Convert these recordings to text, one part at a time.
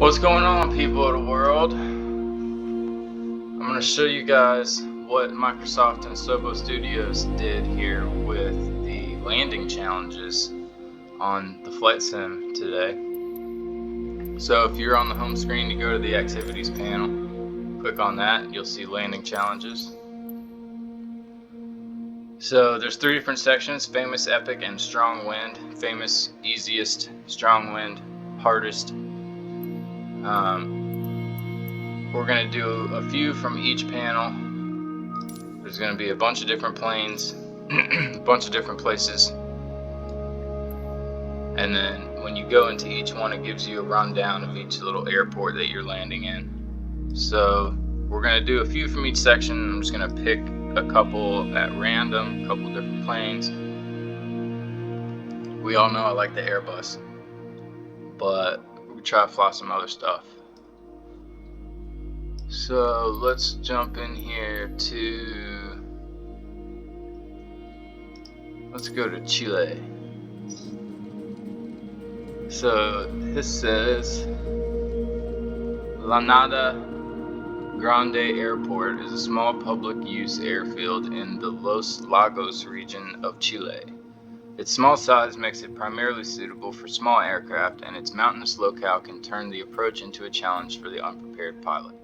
What's going on, people of the world? I'm going to show you guys what Microsoft and Sobo Studios did here with the landing challenges on the flight sim today. So if you're on the home screen, you go to the activities panel, click on that, and you'll see landing challenges. So there's three different sections: famous, epic, and strong wind. Famous, easiest; strong wind, hardest. We're going to do a few from each panel. There's going to be a bunch of different planes, a bunch of different places. And then when you go into each one, it gives you a rundown of each little airport that you're landing in. So we're going to do a few from each section. I'm just going to pick a couple at random, a couple different planes. We all know I like the Airbus, but we try to fly some other stuff. So let's jump in here let's go to Chile. So this says Lanada Grande Airport is a small public use airfield in the Los Lagos region of Chile. Its small size makes it primarily suitable for small aircraft, and its mountainous locale can turn the approach into a challenge for the unprepared pilot.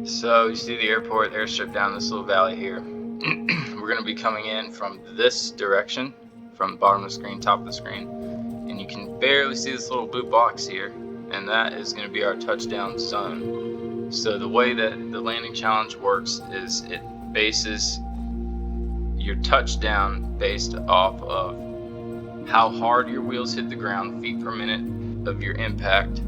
So you see the airport airstrip down this little valley here. We're going to be coming in from this direction, from the bottom of the screen, top of the screen, and you can barely see this little blue box here, and that is going to be our touchdown zone. So the way that the landing challenge works is it bases your touchdown based off of how hard your wheels hit the ground, feet per minute of your impact,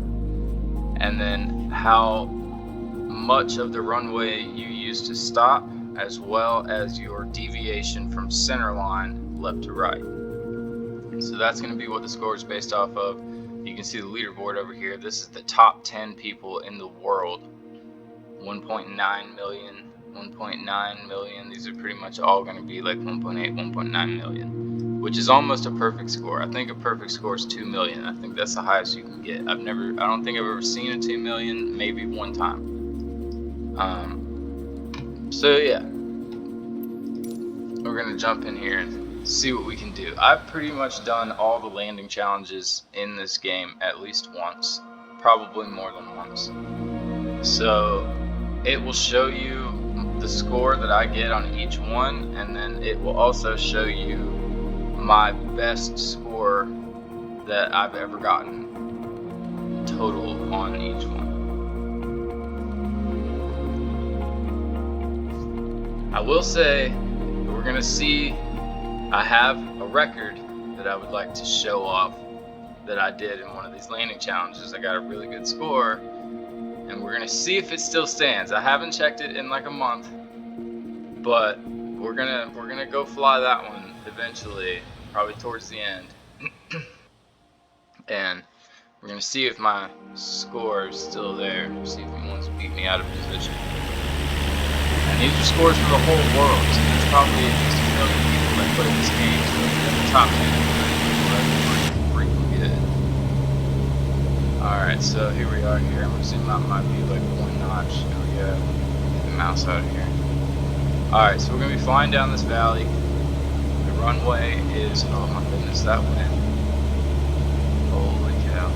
and then how much of the runway you use to stop, as well as your deviation from center line left to right. So that's going to be what the score is based off of. You can see the leaderboard over here. This is the top 10 people in the world. 1.9 million, 1.9 million. These are pretty much all going to be like 1.8, 1.9 million, which is almost a perfect score. I think a perfect score is 2 million. I think that's the highest you can get. I don't think I've ever seen a 2 million, maybe one time. So yeah, we're gonna jump in here and see what we can do. I've pretty much done all the landing challenges in this game at least once, probably more than once. So it will show you the score that I get on each one, and then it will also show you my best score that I've ever gotten total on each one. I will say we're going to see I have a record that I would like to show off that I did in one of these landing challenges. I got a really good score, and we're going to see if it still stands. I haven't checked it in like a month, but we're going to go fly that one eventually, probably towards the end. And we're going to see if my score is still there, see if he wants to beat me out of position. And these are scores for the whole world, so there's probably at least 1 million people that play this game, so if you're in the top 10, that's pretty good. Alright, so here we are here. I'm assuming that might be like one notch. There we go. Get the mouse out of here. Alright, so we're going to be flying down this valley. The runway is, oh my goodness, that wind. Holy cow.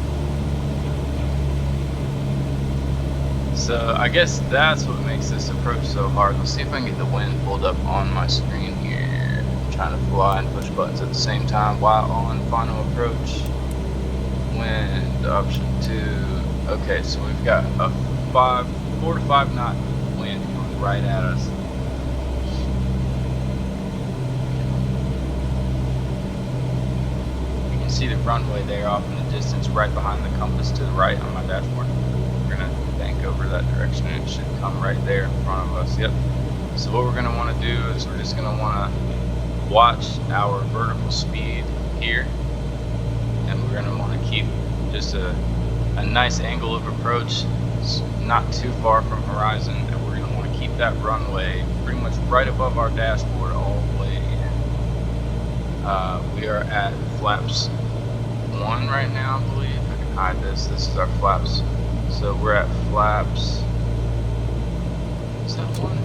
So I guess that's what makes this approach so hard. Let's see if I can get the wind pulled up on my screen here. I'm trying to fly and push buttons at the same time while on final approach. Wind option 2. Okay, so we've got a 4 to 5 knot wind coming right at us. You can see the runway there off in the distance, right behind the compass to the right on my dashboard. We're gonna bank over that direction, and it should come right there in front of us. Yep. So what we're going to want to do is we're just going to want to watch our vertical speed here, and we're going to want to keep just a nice angle of approach. It's not too far from horizon, and we're going to want to keep that runway pretty much right above our dashboard all the way in. We are at flaps 1 right now, I believe. I can hide this. This is our flaps. So we're at flaps. Is that 1?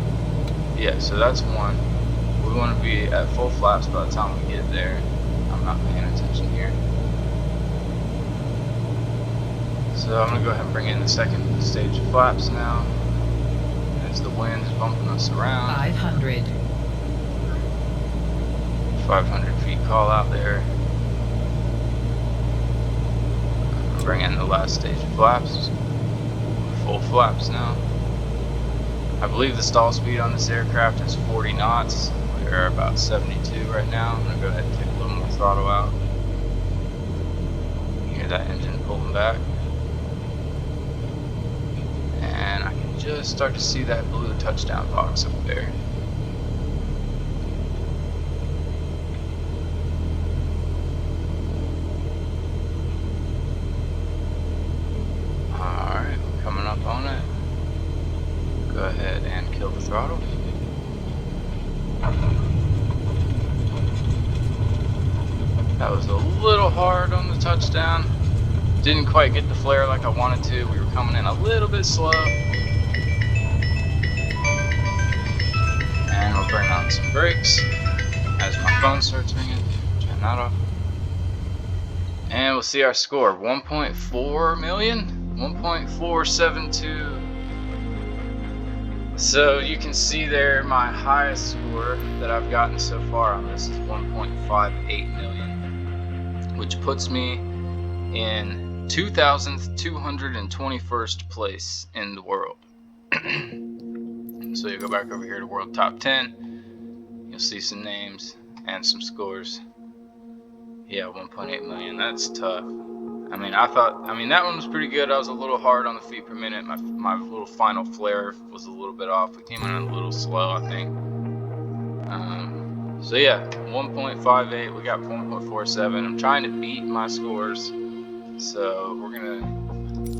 Yeah, so that's 1. We want to be at full flaps by the time we get there. I'm not paying attention here. So I'm going to go ahead and bring in the second stage of flaps now. As the wind is bumping us around. 500. 500 feet call out there. Bring in the last stage of flaps. Full flaps now. I believe the stall speed on this aircraft is 40 knots. We're about 72 right now. I'm going to go ahead and take a little more throttle out. You hear that engine pulling back. And I can just start to see that blue touchdown box up there. Alright, we're coming up on it. Go ahead and kill the throttle. That was a little hard on the touchdown. Didn't quite get the flare like I wanted to. We were coming in a little bit slow. And we'll bring on some brakes as my phone starts ringing. Turn that off. And we'll see our score. 1.4 million? 1.472. So you can see there my highest score that I've gotten so far on this is 1.58 million, which puts me in 2,221st place in the world. So you go back over here to World Top 10, you'll see some names and some scores. Yeah, 1.8 million, that's tough. I mean, that one was pretty good. I was a little hard on the feet per minute. My little final flare was a little bit off. We came in a little slow, I think. So yeah, 1.58. We got 1.47. I'm trying to beat my scores. So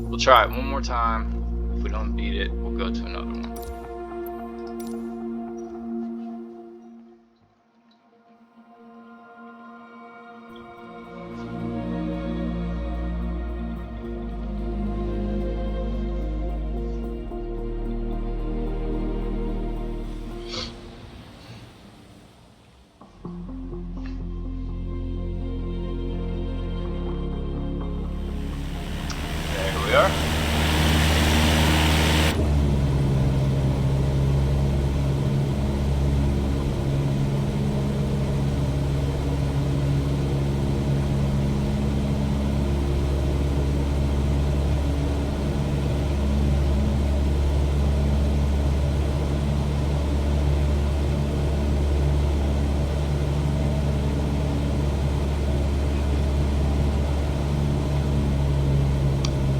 we'll try it one more time. If we don't beat it, we'll go to another one. We are.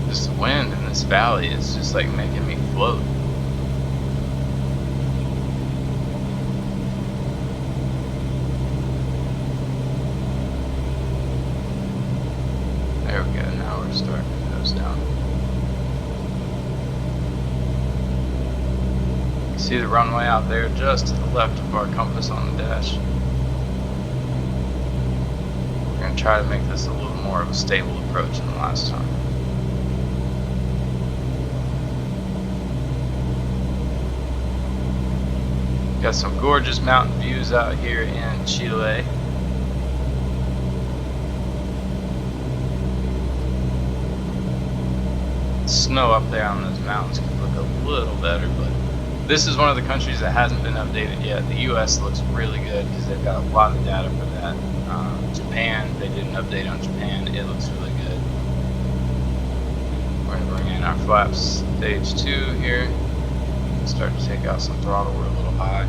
This wind in this valley is just like making me float. There we go, now we're starting to nose down. See the runway out there just to the left of our compass on the dash. We're going to try to make this a little more of a stable approach than the last time. Got some gorgeous mountain views out here in Chile. Snow up there on those mountains could look a little better, but this is one of the countries that hasn't been updated yet. The US looks really good because they've got a lot of data for that. Japan, they did an update on Japan. It looks really good. We're going to bring in our flaps stage 2 here. Start to take out some throttle. We're a little high.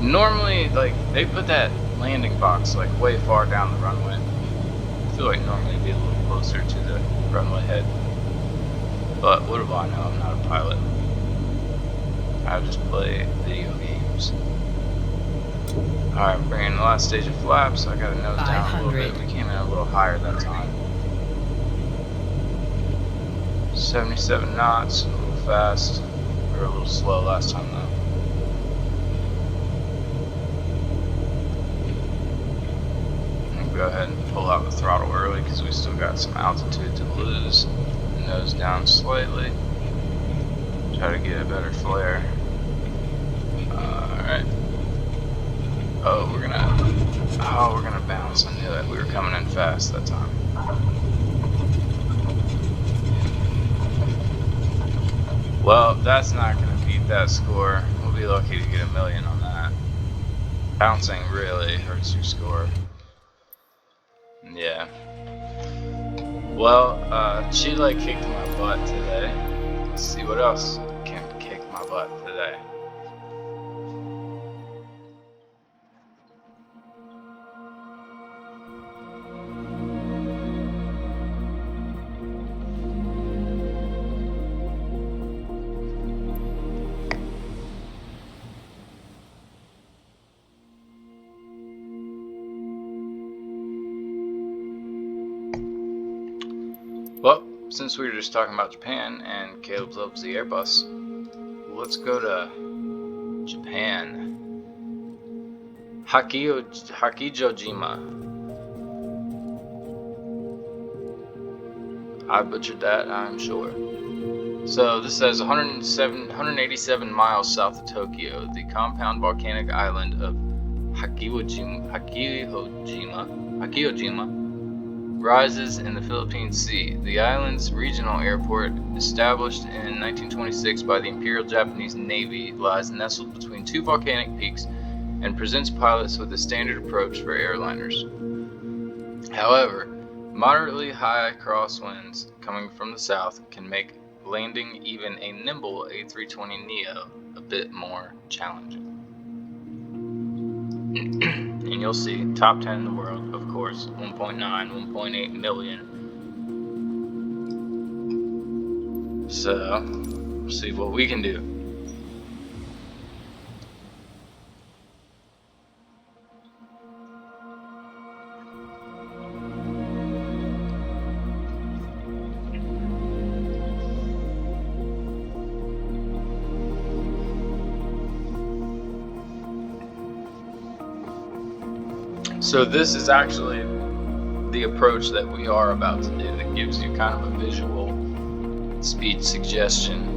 Normally, like, they put that landing box like way far down the runway. I feel like normally it'd be a little closer to the runway head, but what do I know? I'm not a pilot. I just play video games. Alright, bringing in the last stage of flaps. I got to nose down a little bit. We came in a little higher that time. 77 knots, a little fast. We were a little slow last time though. Go ahead and pull out the throttle early because we still got some altitude to lose. Nose down slightly. Try to get a better flare. Alright. Oh, we're gonna bounce. I knew it. We were coming in fast that time. Well, that's not gonna beat that score. We'll be lucky to get $1 million on that. Bouncing really hurts your score. Yeah. Well, Chile kicked my butt today. Let's see what else can kick my butt today. Well, since we were just talking about Japan and Caleb loves the Airbus, let's go to Japan. Hakijojima. I butchered that, I'm sure. So this says 187 miles south of Tokyo, the compound volcanic island of Hakijojima rises in the Philippine Sea. The island's regional airport, established in 1926 by the Imperial Japanese Navy, lies nestled between two volcanic peaks and presents pilots with a standard approach for airliners. However, moderately high crosswinds coming from the south can make landing even a nimble A320neo a bit more challenging. And you'll see, top 10 in the world, of course, 1.9, 1.8 million. So, we'll see what we can do. So this is actually the approach that we are about to do that gives you kind of a visual speed suggestion.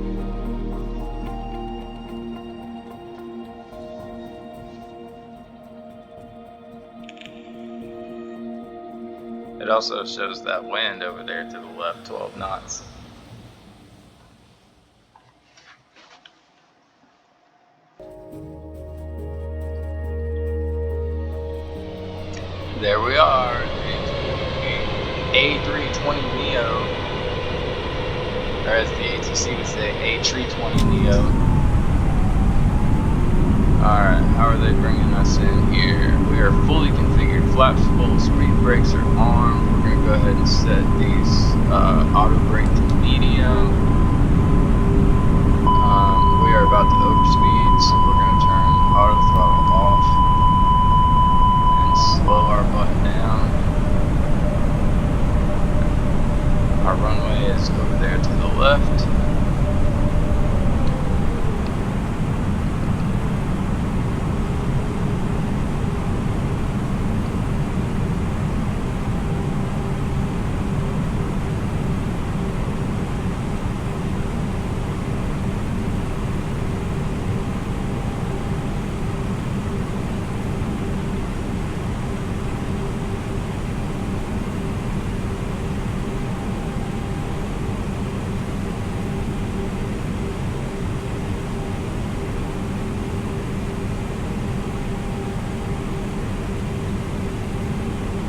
It also shows that wind over there to the left, 12 knots. There we are, A320neo, or as the ATC would say, A320neo. Alright, how are they bringing us in here? We are fully configured, flaps full, speed brakes are on. We're going to go ahead and set these auto brake to medium. We are about to overspeed, so we're going to turn auto throttle off. Slow our butt down. Our runway is over there to the left.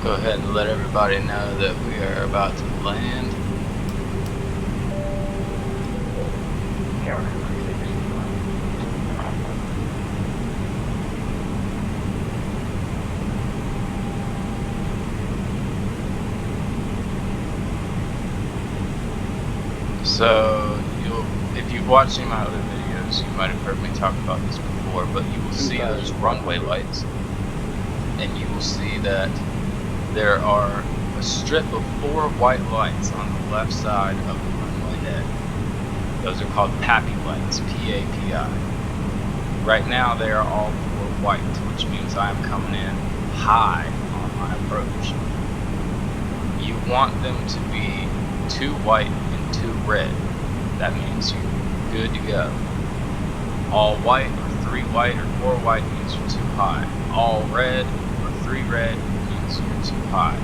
Go ahead and let everybody know that we are about to land. So, if you've watched any of my other videos, you might have heard me talk about this before, but you will see those runway lights, and you will see that there are a strip of 4 white lights on the left side of the runway head. Those are called PAPI lights, P-A-P-I. Right now they are all 4 white, which means I am coming in high on my approach. you want them to be 2 white and 2 red. That means you're good to go. All white or 3 white or 4 white means you're too high. All red or 3 red means you're too high.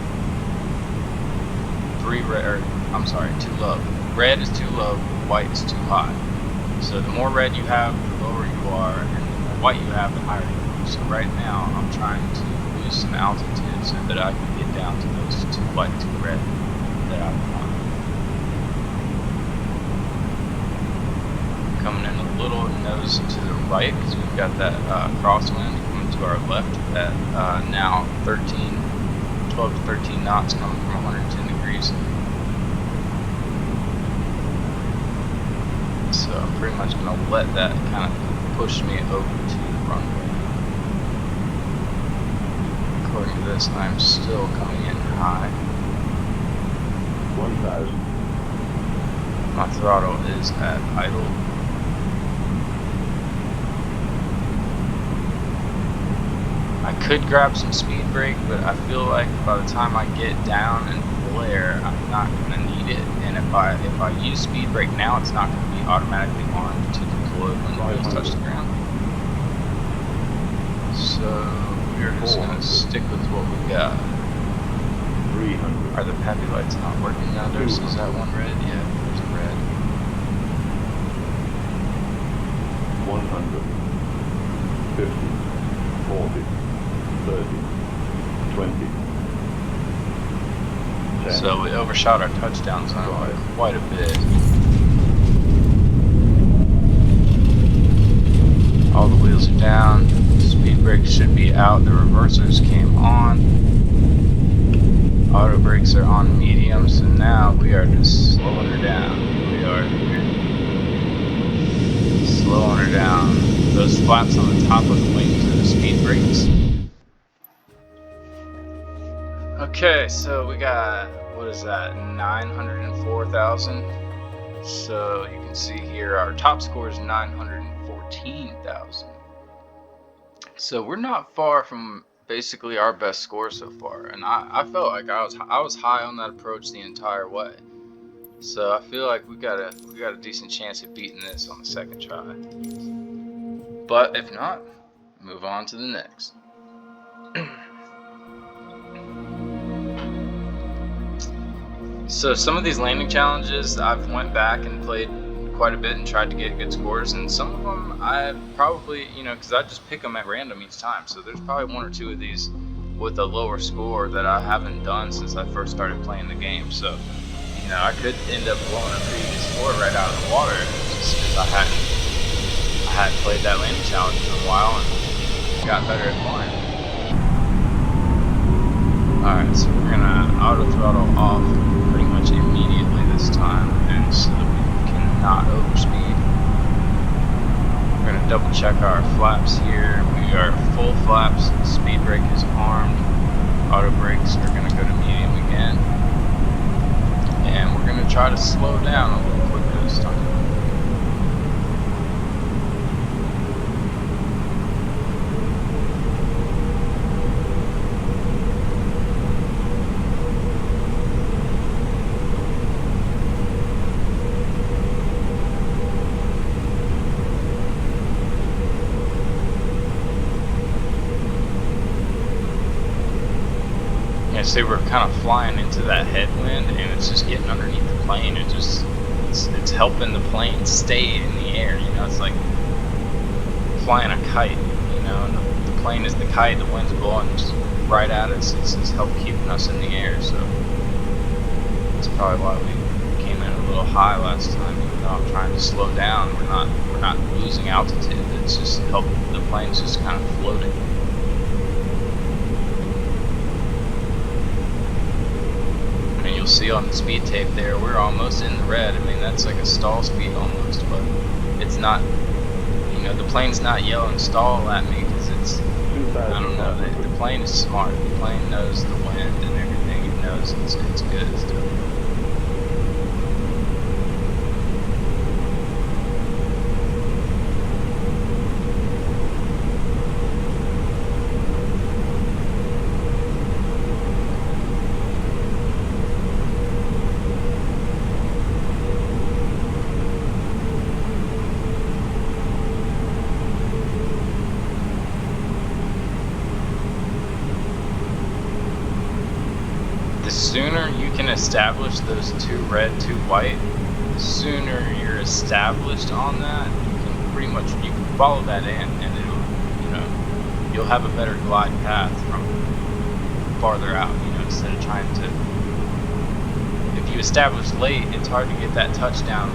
3 red, or I'm sorry, too low. Red is too low, white is too high. So the more red you have, the lower you are, and the more white you have, the higher you are. So right now, I'm trying to lose some altitude so that I can get down to those 2 white, 2 red that I want. Coming in a little nose to the right because we've got that crosswind coming to our left at now 12 to 13 knots coming from 110 degrees. So I'm pretty much going to let that kind of push me over to the runway. According to this, I'm still coming in high. 1,000. My throttle is at idle. I could grab some speed brake, but I feel like by the time I get down and flare, I'm not going to need it. And if I use speed brake now, it's not going to be automatically armed to deploy when the wheels touch the ground. So we're just going to stick with what we got. 300. Are the pappy lights not working now? Is that one red? Yeah, there's a red. 100. 50. 40. 30, 20. 10. So we overshot our touchdown zone by quite a bit. All the wheels are down. Speed brakes should be out. The reversers came on. Auto brakes are on medium. So now we are just slowing her down. We are slowing her down. Those flaps on the top of the wings are the speed brakes. Okay, so we got, what is that, 904,000. So you can see here our top score is 914,000. So we're not far from basically our best score so far, and I felt like I was high on that approach the entire way. So I feel like we got a decent chance of beating this on the second try. But if not, move on to the next. So some of these landing challenges, I've went back and played quite a bit and tried to get good scores, and some of them I probably, because I just pick them at random each time. So there's probably 1 or 2 of these with a lower score that I haven't done since I first started playing the game. So, I could end up blowing a previous score right out of the water just because I hadn't played that landing challenge for a while and got better at flying. Alright, so we're gonna auto throttle off pretty much immediately this time, and so that we cannot overspeed. We're gonna double check our flaps here. We are full flaps, speed brake is armed, auto brakes are gonna go to medium again, and we're gonna try to slow down a little quicker this time. See, we're kind of flying into that headwind, and it's just getting underneath the plane. It's helping the plane stay in the air. It's like flying a kite. And the plane is the kite. The wind's blowing just right at us. It's helping keeping us in the air. So that's probably why we came in a little high last time. Even though I'm trying to slow down, we're not losing altitude. It's just helping the plane's just kind of floating. You'll see on the speed tape there, we're almost in the red. That's like a stall speed almost, but it's not, the plane's not yelling stall at me because it's, I don't know, the plane is smart. The plane knows the wind and everything. It knows it's good still. the sooner you can establish those 2 red, 2 white, the sooner you're established on that, you can pretty much, you can follow that in, and it'll, you know, you'll have a better glide path from farther out, you know, instead of trying to, if you establish late, it's hard to get that touchdown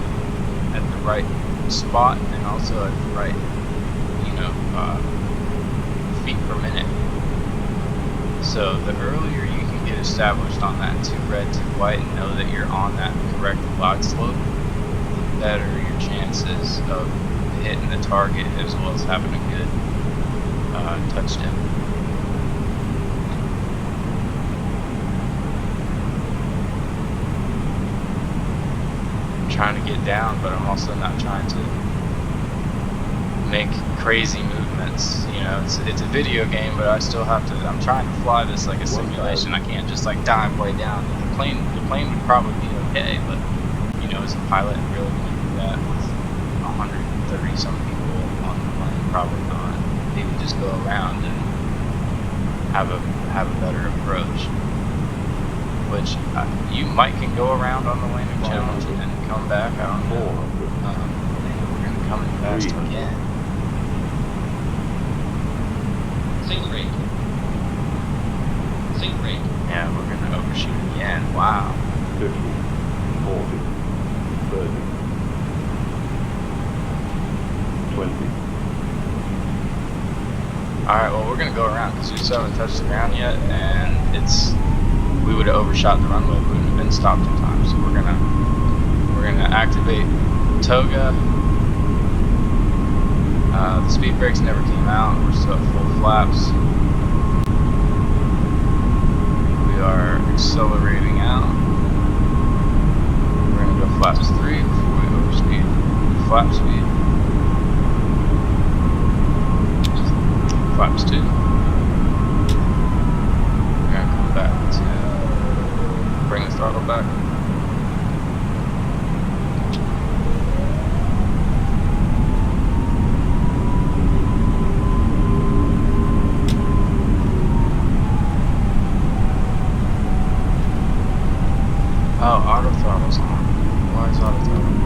at the right spot and also at the right, you know, feet per minute. So the earlier you can get established on that 2 red, 2 white and know that you're on that correct glide slope, the better your chances of hitting the target as well as having a good touchdown. I'm trying to get down, but I'm also not trying to make crazy movements. You know, it's a video game, but I still have to, I'm trying to fly this like a simulation. I can't just like dive way down. The plane would probably be okay, but you know, as a pilot, really gonna do that with 130 some people on the plane? Probably not. Maybe just go around and have a better approach. Which you might can go around on the landing challenge and then come back. I don't know. We're gonna come in fast again. Sink rate. Sink rate. Yeah, we're gonna overshoot again. Wow. 50, 40, 30, 20. Alright, well, we're gonna go around because we still haven't touched the ground yet, and we would have overshot the runway, we wouldn't have been stopped in time. So we're gonna activate toga. The speed brakes never came out. We're still at full flaps. We are accelerating out. We're gonna go flaps 3 before we overspeed. Flap speed. Flaps 2. We're gonna come back to bring the throttle back. Oh, auto throttle's on. Why is auto throttle?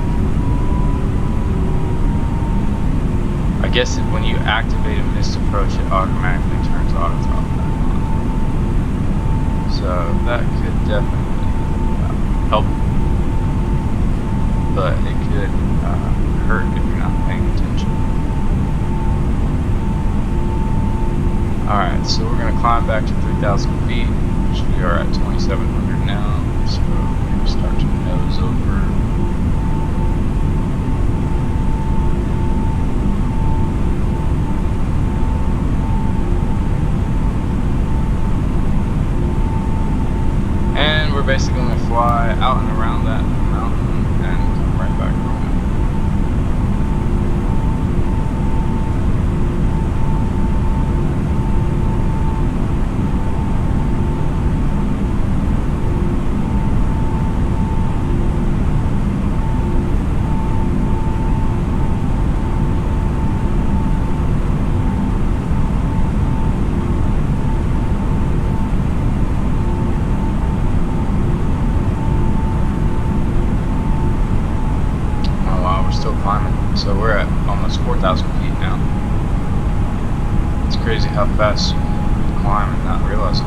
I guess when you activate a missed approach, it automatically turns auto throttle back on. So that could definitely help, but it could hurt if you're not paying attention. Alright, so we're going to climb back to 3,000 feet, which we are at 2,700 now. So we're going to start to nose over. And we're basically going to fly out and around that mountain and come right back around. So we're at almost 4,000 feet now. It's crazy how fast you can climb and not realize it.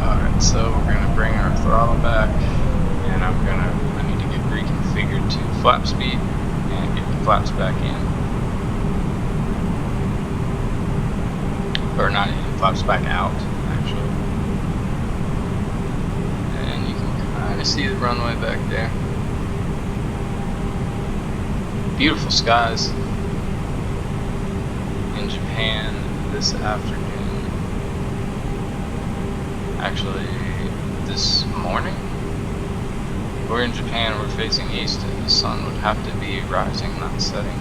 Alright, so we're going to bring our throttle back, and I need to get reconfigured to flap speed and get the flaps back in. Or not in, flaps back out, actually. And you can kind of see the runway back there. Beautiful skies in Japan this afternoon. Actually, this morning? We're in Japan, we're facing east, and the sun would have to be rising, not setting.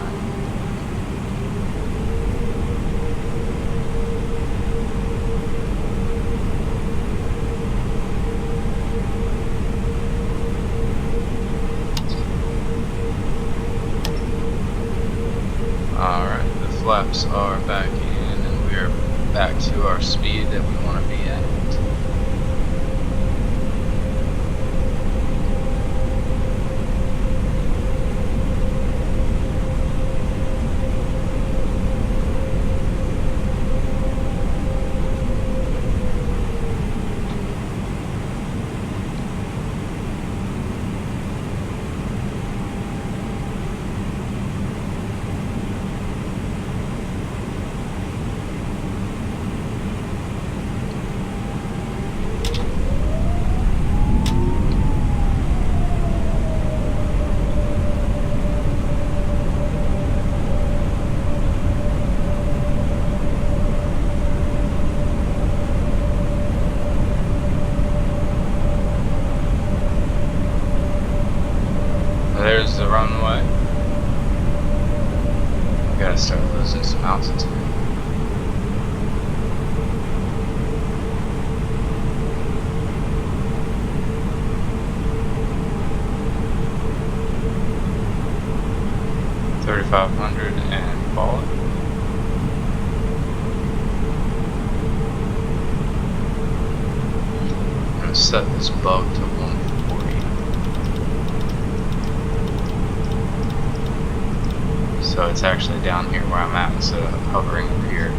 back to our speed that we want to be at. There's the runway. We gotta start losing some altitude. $3,500 and call it. I'm gonna set this bug to 140. So it's actually down here where I'm at instead of hovering up here.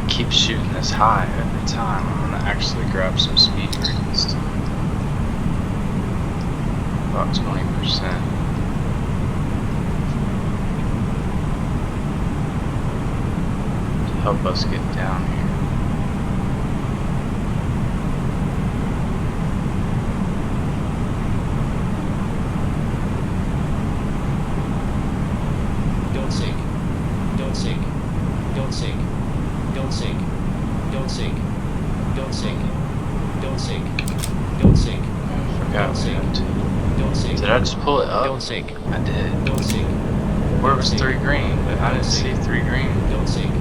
Keep shooting this high every time. I'm gonna actually grab some speed brake this time. About 20%. To help us get down here. Don't sink. Don't sink. Don't sink. Don't sink. Don't sink. Don't sink. Don't sink. Don't sink. I forgot we had to. Don't sink. Did I just pull it up? Don't sink. I did. Don't sink. Where was 3 green? But I didn't see 3 green. Don't sink.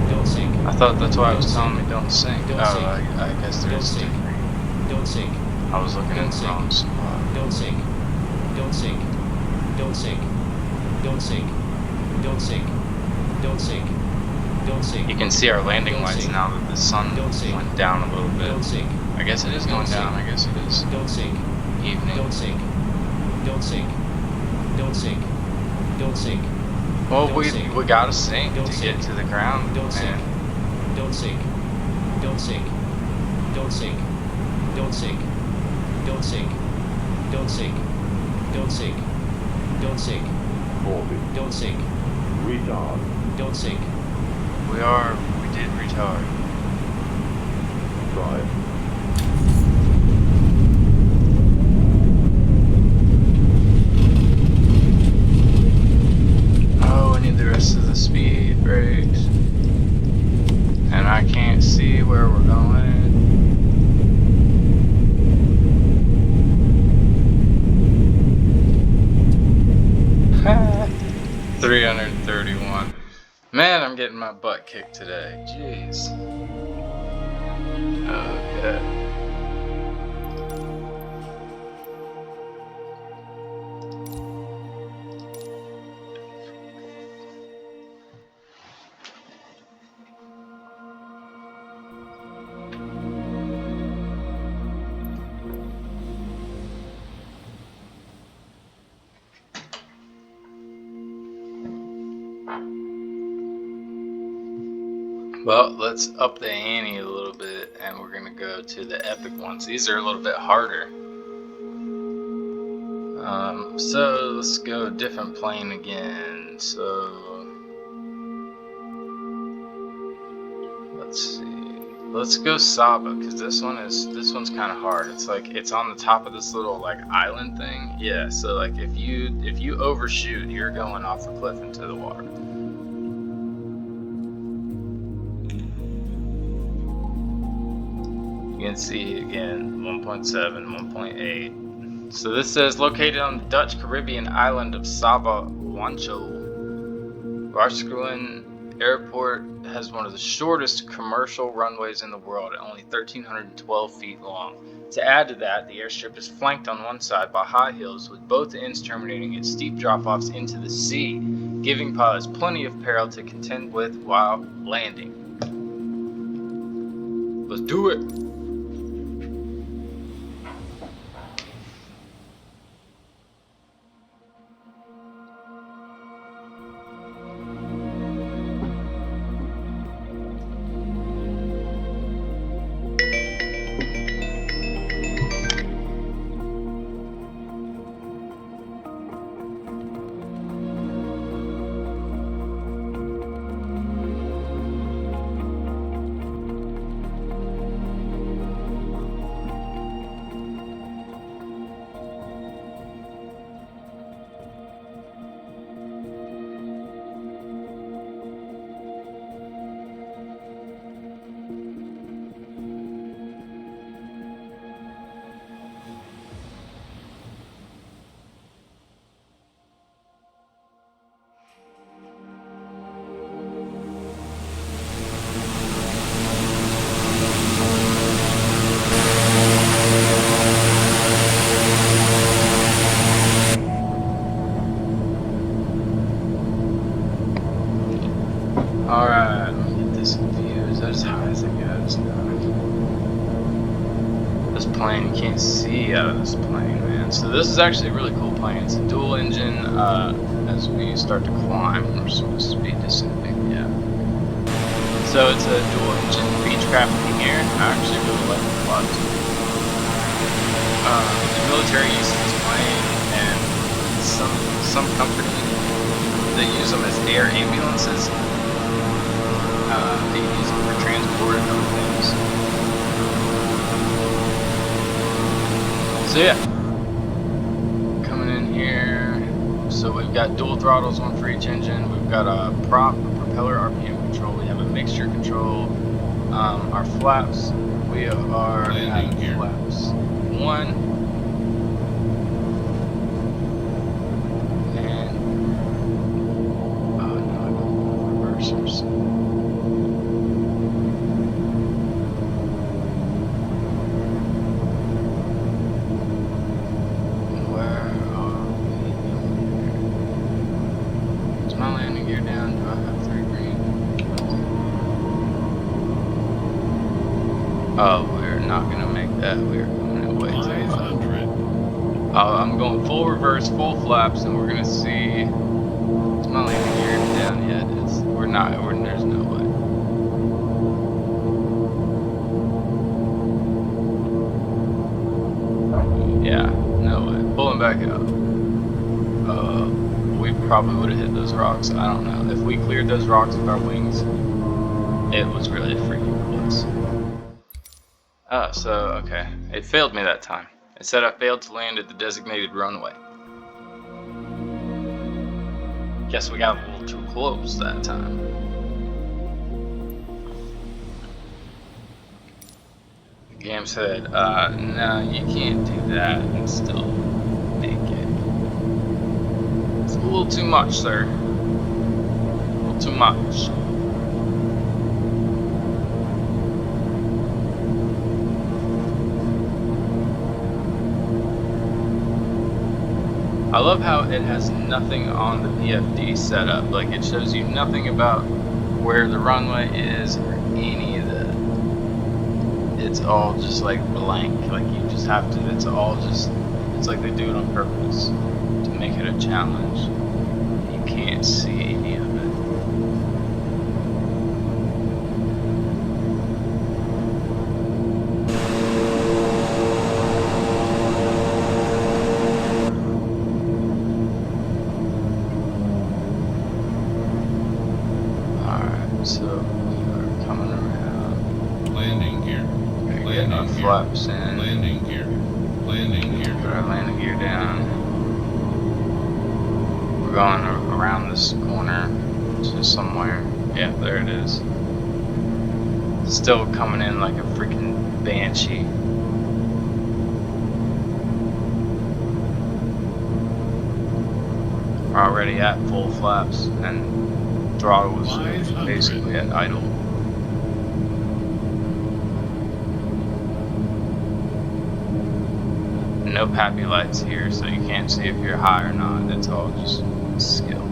Don't sink. I thought that's why it was telling me don't sink. Don't Oh, sink. I guess there Don't is 3 sink. green. Don't sink. I was looking in Don't the sink. wrong spot. Don't sink. Don't sink. Don't sink. Don't sink. Don't sink. Don't sink. Don't sink. You can see our landing Don't lights sink. now that the sun Don't sink. went down a little bit. Don't sink. I guess it is going Don't down. sink. I guess it is Don't sink. evening. Don't sink. Don't sink. Don't sink. Don't sink. Well, Don't we sink. we gotta sink Don't to sink. get to the ground. Don't sink. man. Don't sink. Don't sink. Don't sink. Don't sink. Don't sink. Don't sink. Don't sink. Don't sink. 40. Don't sink. Retard. Don't sink. We did retard. Drive. Oh, I need the rest of the speed brakes. And I can't see where we're going. 331. Man, I'm getting my butt kicked today. Jeez. Okay. Well, let's up the ante a little bit, and we're gonna go to the epic ones. These are a little bit harder. So let's go different plane again. So let's see. Let's go Saba, because this one's kind of hard. It's like it's on the top of this little like island thing. Yeah, so like if you overshoot, you're going off the cliff into the water. You can see again 1.7, 1.8. So this says located on the Dutch Caribbean island of Saba Wancho. Waarschuwen Airport has one of the shortest commercial runways in the world at only 1,312 feet long. To add to that, the airstrip is flanked on one side by high hills with both ends terminating at steep drop-offs into the sea, giving pilots plenty of peril to contend with while landing. Let's do it! Alright, let me get this view as high as it goes now. This plane, you can't see out of this plane, man. So this is actually a really cool plane. It's a dual engine. As we start to climb, we're supposed to be descending, yeah. So it's a dual engine Beechcraft King Air. I actually really like it a lot too. The military uses this plane, and some company, they use them as air ambulances. They use them for transport and other things. So yeah, coming in here. So we've got dual throttles, one for each engine. We've got a prop, a propeller RPM control. We have a mixture control. Our flaps, we are at flaps 1. And oh no, I don't have reversers. Oh, we're not gonna make that. We're going way too far. I'm going full reverse, full flaps, and we're gonna see. Is my landing gear down yet? We're not. There's no way. Yeah, no way. Pulling back up. We probably would have hit those rocks. I don't know. If we cleared those rocks with our wings, it was really freaking close. Oh, so, okay. It failed me that time. It said I failed to land at the designated runway. Guess we got a little too close that time. The game said, no, you can't do that and still make it. It's a little too much, sir. A little too much. I love how it has nothing on the VFD setup. Like, it shows you nothing about where the runway is or any of that. It's all just like blank. Like, you just have to, it's all just, it's like they do it on purpose to make it a challenge. You can't see any of it. So we are coming around. Landing gear. Get our flaps in. Landing gear. Landing gear. Put our landing gear down. We're going around this corner to somewhere. Yeah, there it is. Still coming in like a freaking banshee. We're already at full flaps and throttle was basically at idle. No pappy lights here, so you can't see if you're high or not. It's all just skill.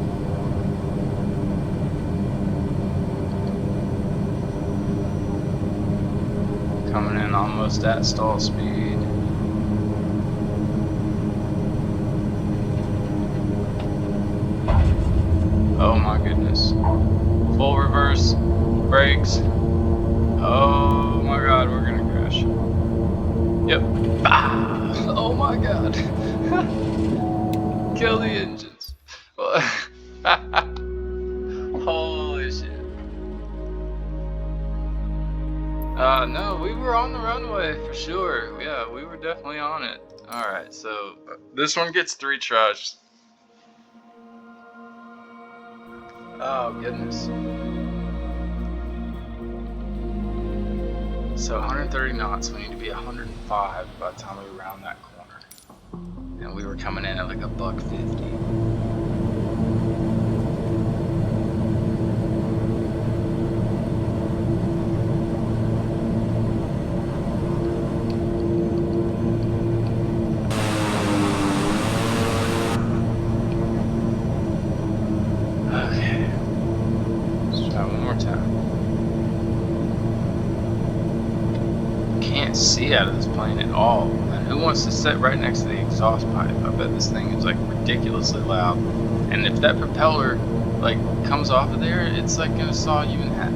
Coming in almost at stall speed. Oh my goodness. Full reverse, brakes. Oh my god, we're gonna crash. Yep. Ah! Oh my god. Kill the engines. Holy shit. No, we were on the runway for sure. Yeah, we were definitely on it. Alright, so this one gets 3 tries. Oh, goodness. So 130 knots, we need to be 105 by the time we round that corner. And we were coming in at like $1.50. Okay. Let's try one more time. Can't see out of this plane at all. And who wants to sit right next to the exhaust pipe? I bet this thing is like ridiculously loud. And if that propeller like comes off of there, it's like gonna saw you in half.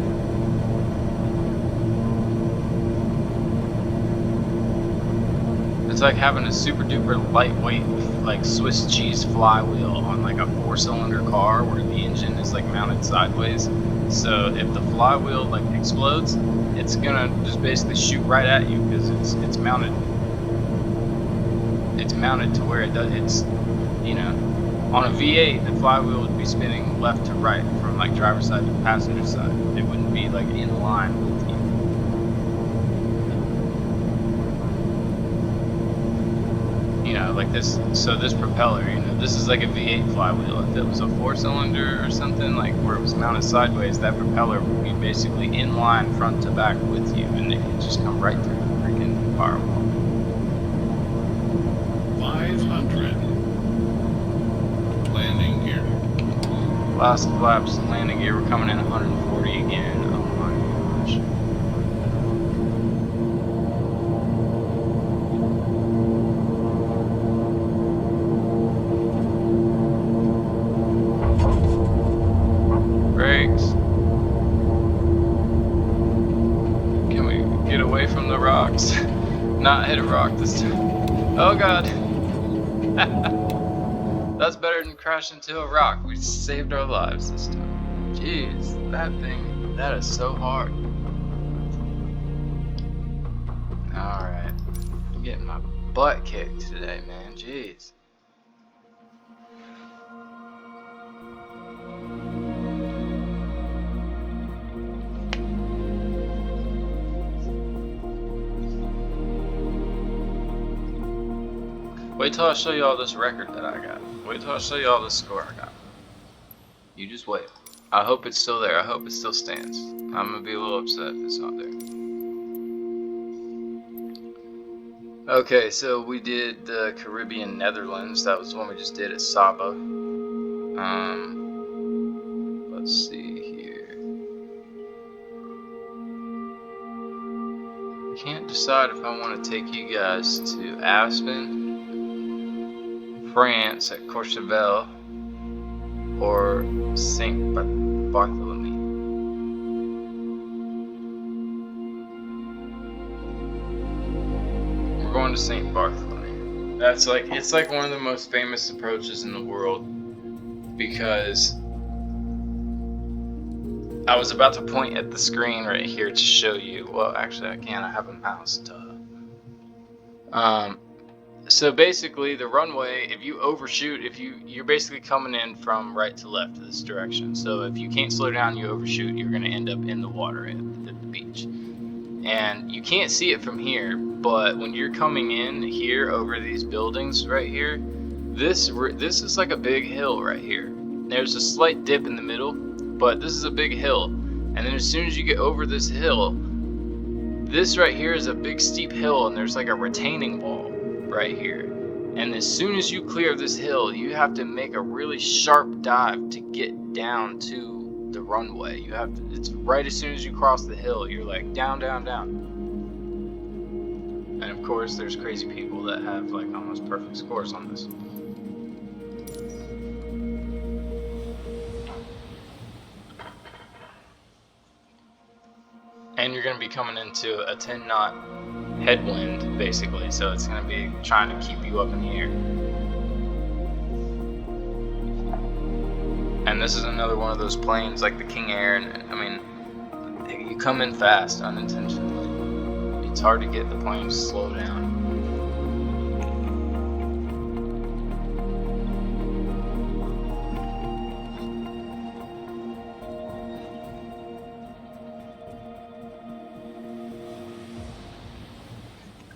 It's like having a super duper lightweight like Swiss cheese flywheel on like a 4-cylinder car where the engine is like mounted sideways. So if the flywheel like explodes, it's gonna just basically shoot right at you because it's mounted. It's mounted to where it does. It's, you know, on a V8 the flywheel would be spinning left to right from like driver's side to passenger side. It wouldn't be like in line with you. You know, like this. So this propeller, you know, this is like a V8 flywheel. If it was a 4-cylinder or something, like where it was mounted sideways, that propeller would be basically in line front to back with you, and it could just come right through the freaking firewall. 500. Landing gear. Last flaps, landing gear, we're coming in 140 again. Oh my gosh. Brakes. Can we get away from the rocks? Not hit a rock this time. Oh god. That's better than crashing into a rock. We saved our lives this time. Jeez, that thing, that is so hard. Alright. I'm getting my butt kicked today, man. Jeez. Wait till I show you all this record that I got. Wait till I show you all this score I got. You just wait. I hope it's still there. I hope it still stands. I'm gonna be a little upset if it's not there. Okay, so we did the Caribbean Netherlands. That was the one we just did at Saba. Let's see here. I can't decide if I want to take you guys to Aspen, France at Courchevel, or Saint Bartholomew. We're going to Saint Bartholomew. That's like, it's like one of the most famous approaches in the world because I was about to point at the screen right here to show you. Well, actually, I can't. I have a mouse. So basically, the runway, if you overshoot, you're basically coming in from right to left this direction. So if you can't slow down, you overshoot, you're going to end up in the water at the beach. And you can't see it from here, but when you're coming in here over these buildings right here, this is like a big hill right here. There's a slight dip in the middle, but this is a big hill. And then as soon as you get over this hill, this right here is a big steep hill, and there's like a retaining wall right here. And as soon as you clear this hill, you have to make a really sharp dive to get down to the runway. You have to, it's right as soon as you cross the hill, you're like down, down, down. And of course, there's crazy people that have like almost perfect scores on this. And you're going to be coming into a 10 knot headwind, basically, so it's going to be trying to keep you up in the air. And this is another one of those planes like the King Air, and I mean, you come in fast unintentionally. It's hard to get the plane to slow down.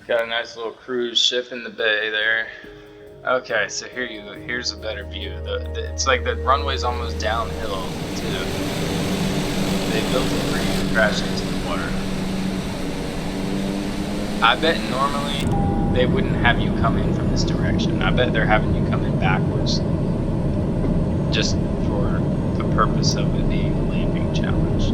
Got a nice little cruise ship in the bay there. Okay, so here you go. Here's a better view. It's like the runway's almost downhill too. They built it for you to crash into the water. I bet normally they wouldn't have you come in from this direction. I bet they're having you come in backwards, just for the purpose of it being a landing challenge.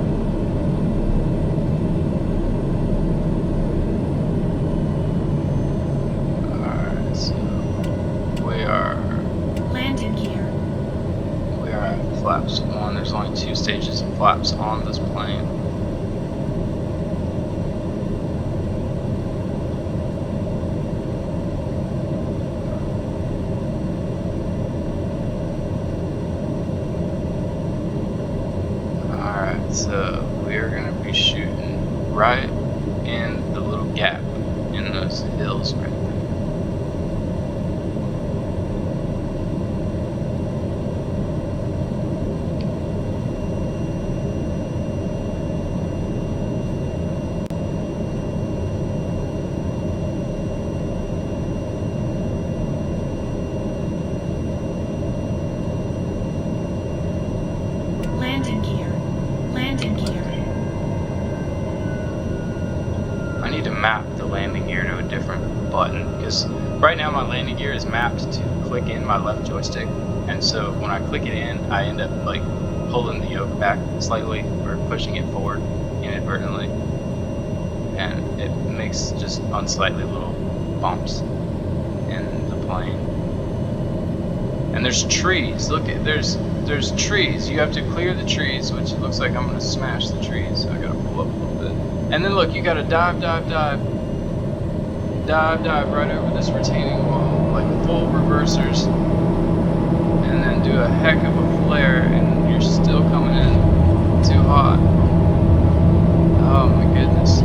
Flaps 1. There's only 2 stages of flaps on this plane. Alright, so we are going to be shooting right in the little gap in those hills right there. I need to map the landing gear to a different button, because right now my landing gear is mapped to click in my left joystick, and so when I click it in, I end up like pulling the yoke back slightly or pushing it forward inadvertently, and it makes just unsightly little bumps in the plane. And there's trees. Look, there's trees. You have to clear the trees, which it looks like I'm gonna smash the trees. So I gotta pull up a little bit. And then look, you gotta dive right over this retaining wall, like full reversers, and then do a heck of a flare, and you're still coming in too hot. Oh my goodness.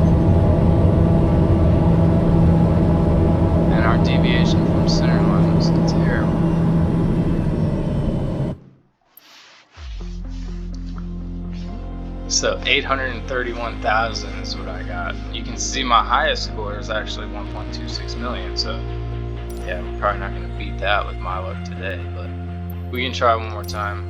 And our deviation from center line was terrible. So 831,000 is what I got. You can see my highest score is actually 1.26 million. So yeah, we're probably not going to beat that with my luck today, but we can try one more time.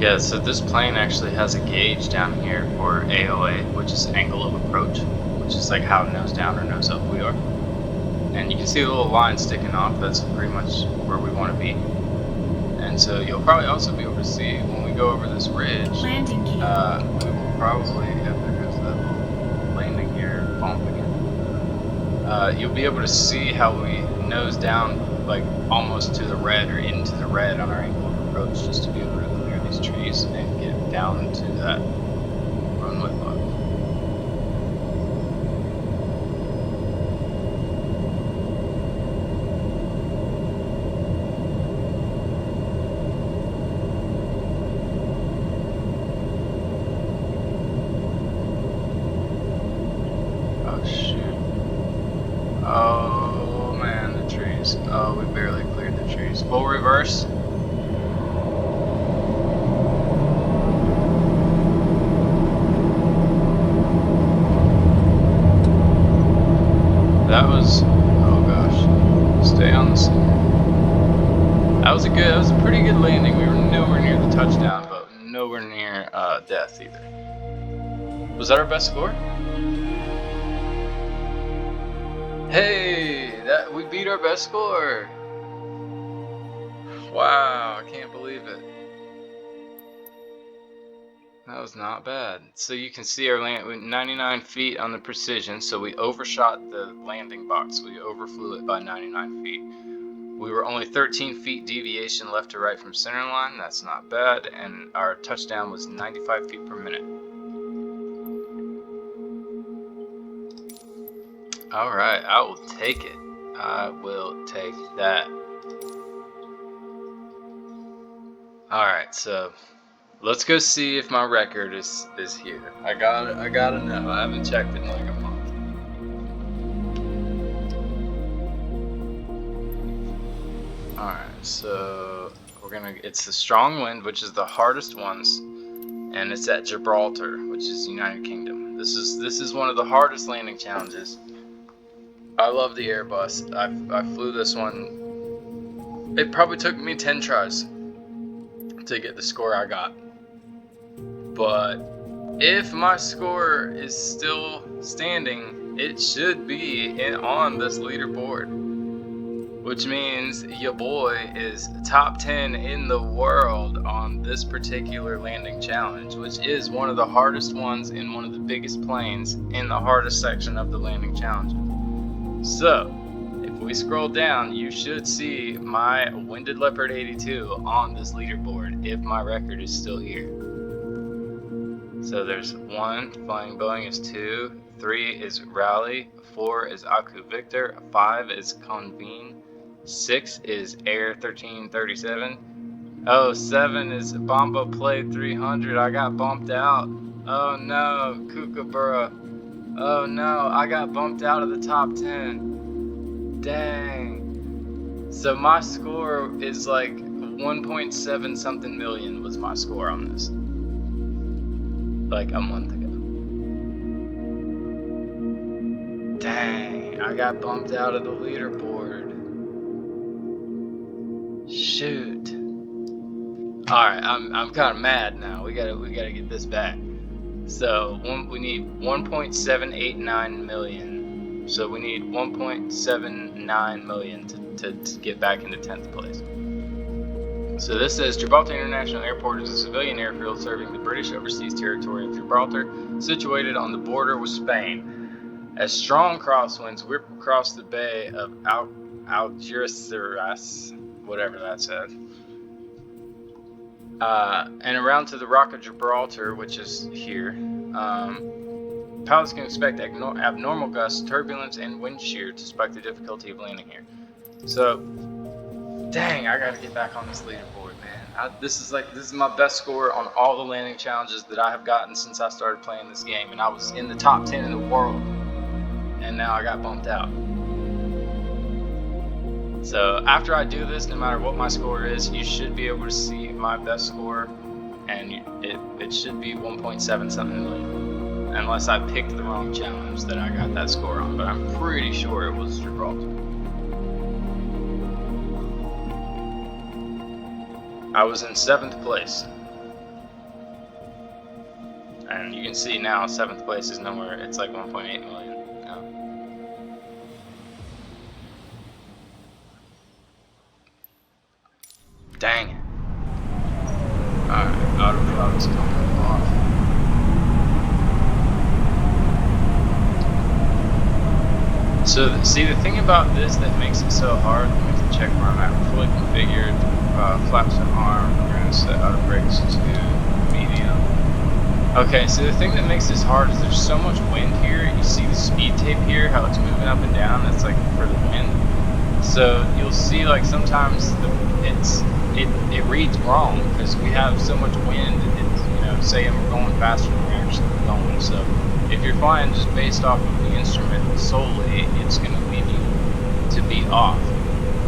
Yeah, so this plane actually has a gauge down here for AOA, which is angle of approach, which is like how nose down or nose up we are. And you can see the little line sticking off. That's pretty much where we want to be. And so you'll probably also be able to see when we go over this ridge. Landing gear. We will probably, there goes that little landing gear bump again. You'll be able to see how we nose down like almost to the red or into the red on our angle of approach, just to be able to clear these trees and get down to that runway block. Oh shoot. Oh man, the trees. Oh, we barely cleared the trees. Full reverse. That was, oh gosh, stay on the center. That was a pretty good landing. We were nowhere near the touchdown, but nowhere near death either. Was that our best score? Hey, we beat our best score. Wow, I can't believe it. That was not bad. So you can see our land with 99 feet on the precision, so we overshot the landing box. We overflew it by 99 feet. We were only 13 feet deviation left to right from center line. That's not bad. And our touchdown was 95 feet per minute. Alright, I will take it. I will take that. Alright, so let's go see if my record is here. I gotta know. I haven't checked in like a month. Alright, so it's the strong wind, which is the hardest ones, and it's at Gibraltar, which is United Kingdom. This is one of the hardest landing challenges. I love the Airbus. I flew this one. It probably took me 10 tries to get the score I got. But if my score is still standing, it should be on this leaderboard, which means your boy is top 10 in the world on this particular landing challenge, which is one of the hardest ones in one of the biggest planes in the hardest section of the landing challenge. So if we scroll down, you should see my Winded Leopard 82 on this leaderboard if my record is still here. So there's 1, Flying Boeing is 2, 3 is Raleigh, 4 is Aku Victor, 5 is Convene, 6 is Air 1337, 7 is Bomba Play 300. I got bumped out. Oh no, Kookaburra. Oh no, I got bumped out of the top 10. Dang. So my score is like 1.7 something million was my score on this. Like a month ago. Dang, I got bumped out of the leaderboard. Shoot. Alright, I'm kind of mad now. We gotta get this back. So we need 1.789 million. So we need 1.79 million to get back into 10th place. So this says Gibraltar International Airport is a civilian airfield serving the British overseas territory of Gibraltar, situated on the border with Spain. As strong crosswinds whip across the bay of Algeciras, whatever that said, and around to the Rock of Gibraltar, which is here. Pilots can expect abnormal gusts, turbulence, and wind shear to spike the difficulty of landing here. So, dang, I gotta get back on this leaderboard, man. This is my best score on all the landing challenges that I have gotten since I started playing this game, and I was in the top 10 in the world, and now I got bumped out. So after I do this, no matter what my score is, you should be able to see my best score, and it should be 1.7 something million, unless I picked the wrong challenge that I got that score on, but I'm pretty sure it was Gibraltar. I was in 7th place. And you can see now 7th place is nowhere. It's like 1.8 million now. Dang it. Alright, autopilot's coming off. So, see, the thing about this that makes it so hard, let me check where I'm at. Fully configured, flaps and arm, we're going to set auto brakes to medium. Okay, so the thing that makes this hard is there's so much wind here. You see the speed tape here, how it's moving up and down, that's like for the wind. So you'll see like sometimes it reads wrong because we have so much wind. It's, you know, saying we're going faster than we're actually going. So if you're flying just based off of the instrument solely, it's going to lead you to be off.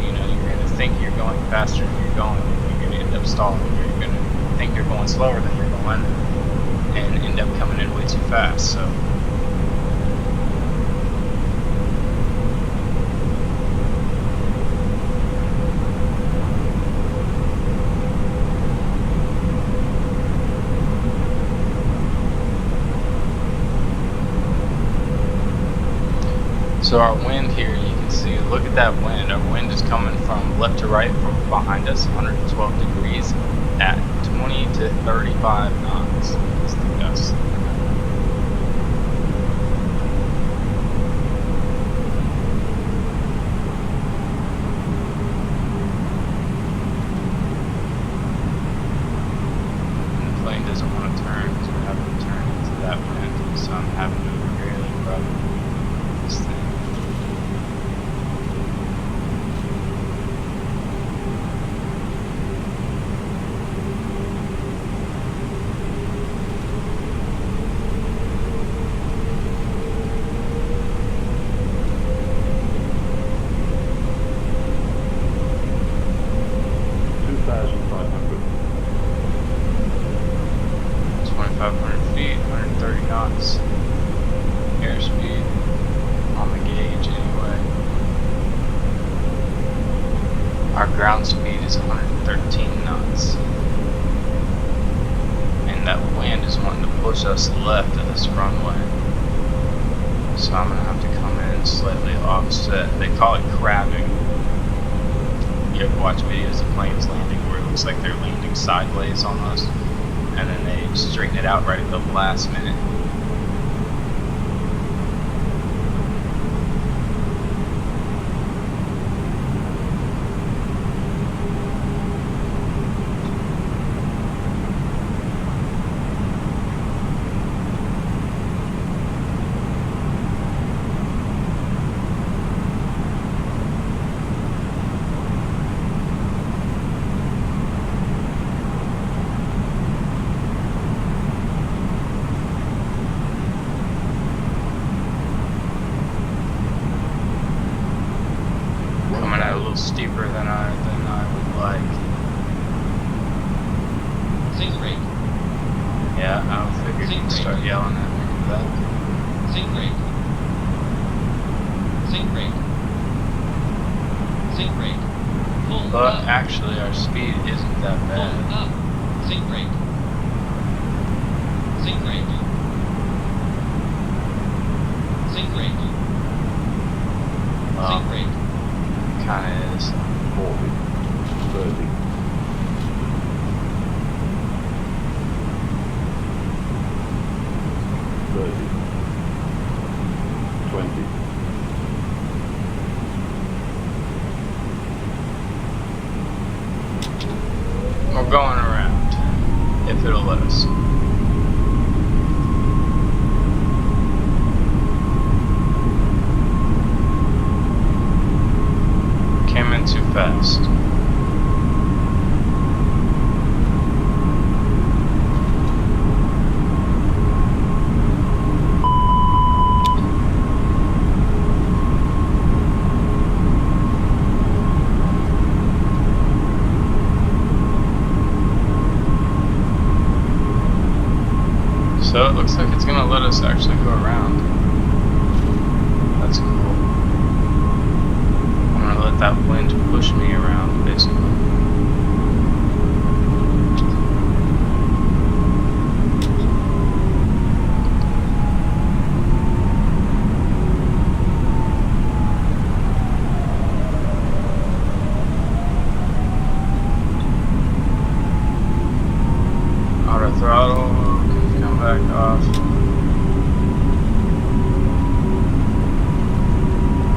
You know, you're going to think you're going faster than you're going. You're going to end up stalling. You're going to think you're going slower than you're going, and end up coming in way too fast. So. So our wind here, you can see, look at that wind. Our wind is coming from left to right from behind us, 112 degrees at 20 to 35 knots. That's the gust. And the plane doesn't want to turn because we're having to turn into that wind, so I'm having to really rub this thing. Our ground speed is 113 knots. And that wind is wanting to push us left of this runway. So I'm going to have to come in slightly offset. They call it crabbing. You ever watch videos of planes landing where it looks like they're landing sideways almost, and then they straighten it out right at the last minute. Steeper than I would like. Sink rate. Yeah, I figured you'd start yelling at me for that. Sink rate. Sink rate. Sink rate. Pull But up. actually our speed isn't that Pull bad. up. Sink rate. Sink rate. Sink rate. Well, Sink rate. kinda is. 40, 30, 20. We're going around, if it'll let us. Came in too fast. So it looks like it's gonna let us actually go around. That's cool. I'm gonna let that wind push me around, basically.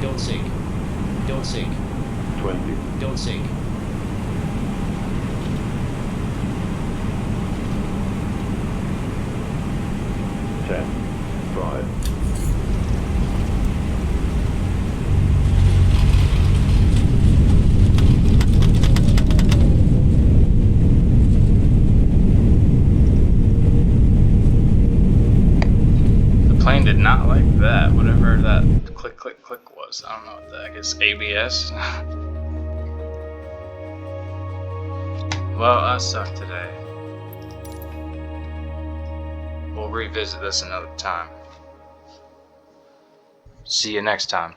Don't sink. Don't sink. 20, Don't sink. 10, 5, The plane did not like that, whatever that click, click, click was. I don't know what that, I guess ABS? Well, I suck today. We'll revisit this another time. See you next time.